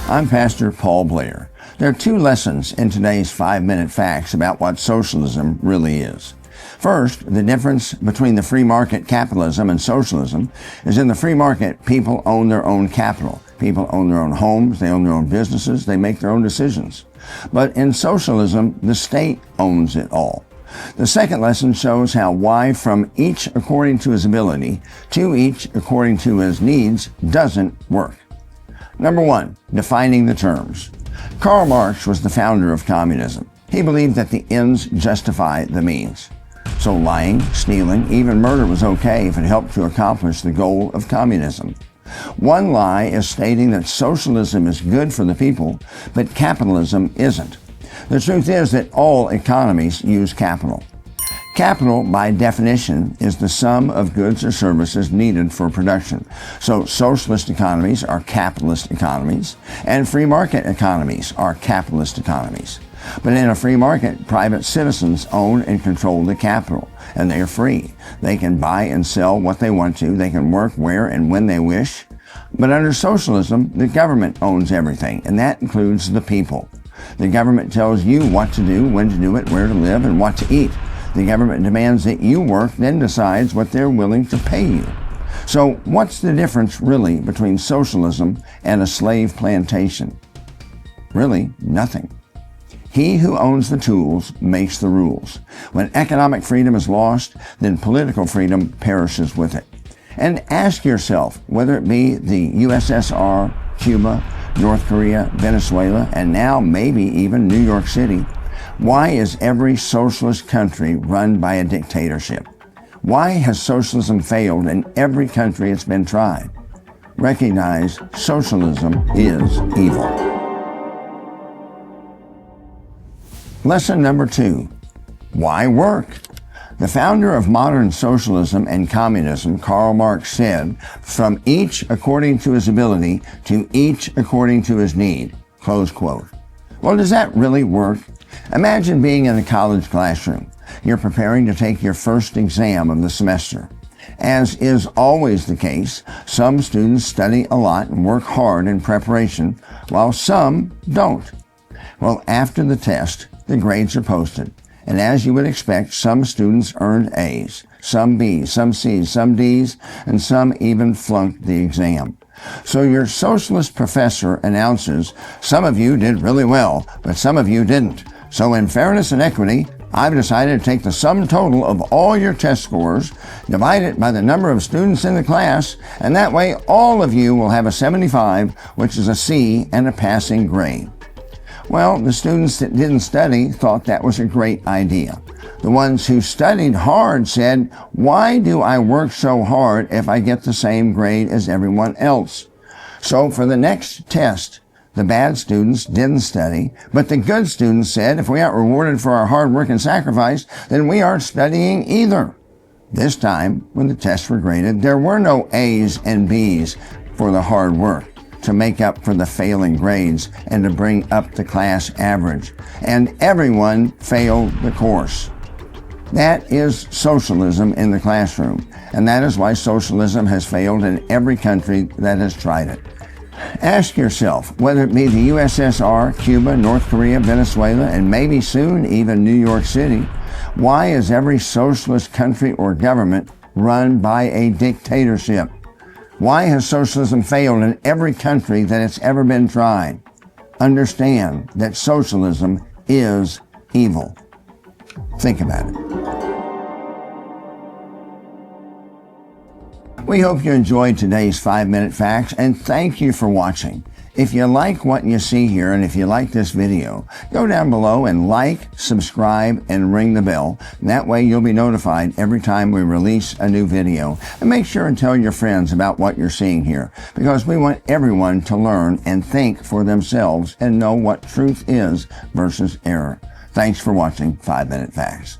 I'm Pastor Paul Blair. There are two lessons in today's 5-minute facts about what socialism really is. First, the difference between the free market capitalism and socialism is in the free market, people own their own capital. People own their own homes, they own their own businesses, they make their own decisions. But in socialism, the state owns it all. The second lesson shows how why from each according to his ability to each according to his needs doesn't work. Number one, defining the terms. Karl Marx was the founder of communism. He believed that the ends justify the means. So lying, stealing, even murder was okay if it helped to accomplish the goal of communism. One lie is stating that socialism is good for the people, but capitalism isn't. The truth is that all economies use capital. Capital, by definition, is the sum of goods or services needed for production. So socialist economies are capitalist economies, and free market economies are capitalist economies. But in a free market, private citizens own and control the capital, and they are free. They can buy and sell what they want to. They can work where and when they wish. But under socialism, the government owns everything, and that includes the people. The government tells you what to do, when to do it, where to live, and what to eat. The government demands that you work, then decides what they're willing to pay you. So what's the difference really between socialism and a slave plantation? Really, nothing. He who owns the tools makes the rules. When economic freedom is lost, then political freedom perishes with it. And ask yourself whether it be the USSR, Cuba, North Korea, Venezuela, and now maybe even New York City, why is every socialist country run by a dictatorship? Why has socialism failed in every country it's been tried? Recognize socialism is evil. Lesson number 2. Why work? The founder of modern socialism and communism, Karl Marx, said, "From each according to his ability to each according to his need." Close quote. Well, does that really work? Imagine being in a college classroom. You're preparing to take your first exam of the semester. As is always the case, some students study a lot and work hard in preparation, while some don't. Well, after the test, the grades are posted. And as you would expect, some students earned A's, some B's, some C's, some D's, and some even flunked the exam. So your socialist professor announces, "Some of you did really well, but some of you didn't. So in fairness and equity, I've decided to take the sum total of all your test scores, divide it by the number of students in the class, and that way all of you will have a 75, which is a C and a passing grade." Well, the students that didn't study thought that was a great idea. The ones who studied hard said, "Why do I work so hard if I get the same grade as everyone else?" So for the next test, the bad students didn't study, but the good students said, "If we aren't rewarded for our hard work and sacrifice, then we aren't studying either." This time, when the tests were graded, there were no A's and B's for the hard work to make up for the failing grades and to bring up the class average. And everyone failed the course. That is socialism in the classroom. And that is why socialism has failed in every country that has tried it. Ask yourself, whether it be the USSR, Cuba, North Korea, Venezuela, and maybe soon even New York City, why is every socialist country or government run by a dictatorship? Why has socialism failed in every country that it's ever been tried? Understand that socialism is evil. Think about it. We hope you enjoyed today's 5-minute facts, and thank you for watching. If you like what you see here, and if you like this video, go down below and like, subscribe, and ring the bell. And that way you'll be notified every time we release a new video. And make sure and tell your friends about what you're seeing here, because we want everyone to learn and think for themselves and know what truth is versus error. Thanks for watching 5-Minute Facts.